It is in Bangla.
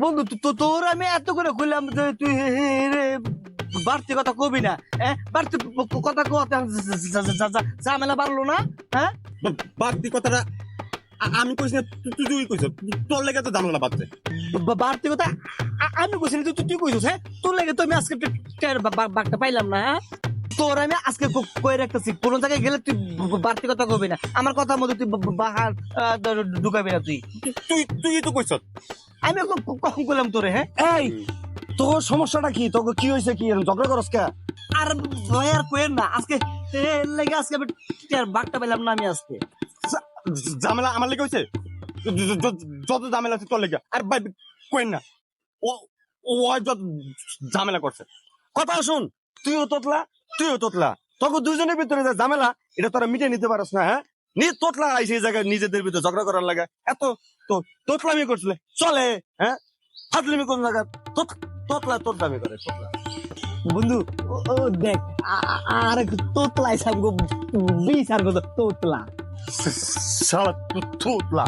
বন্ধু তোর আমি এত করে কইলাম যে তুই বাড়তি কথা কবি না, বাড়তি কথা কতে ঝামেলা বাড়লো না। হ্যাঁ, বাড়তি কথাটা আমি কইছি না, তুই কইছ। তোর লেগে তো ঝামেলা বাড়ছে। বাড়তি কথা আমি কইছি না, তুই কইছিস। হ্যাঁ, তোর লেগে তো আমি আজকে বাঘটা পাইলাম না। তোর আমি আজকে কই রাখতেছি, কোন জায়গায় গেলে তুই বাড়তি কথা কবি না, আমার কথার মধ্যে তুই বাহার ঢুকাবি না। তুই তো কইছ। আমি কখন করলাম তোরে? হ্যাঁ, এই তোর সমস্যাটা কি? তোকে কি হয়েছে? কি ঝগড়া করস কে? আর ভাই আর কোয়েন না, আজকে লেগে আজকে আমি বাঘটা পেলাম না। আমি আজকে ঝামেলা আমার লেগে হয়েছে। যত ঝামেলা আছে তোর লেগে। আর ভাই কইন না, ও ও যত ঝামেলা করছে। কথা শুন, তুইও তোতলা। তোকে দুজনের ভিতরে যে ঝামেলা, এটা তোরা মিটে নিতে পারস না। হ্যাঁ, তোতলা আইসে এই জায়গায় নিজেদের ভিতরে ঝগড়া করার লাগে। এত তো তোতলামি করছিলে চলে? হ্যাঁ, ফাজলিমি কোন জায়গা? তোতলামি করে তোতলা। বন্ধু, ও দেখ, আর তোতলাই সামগো বিচার করতো তোতলা। শালা তোতলা।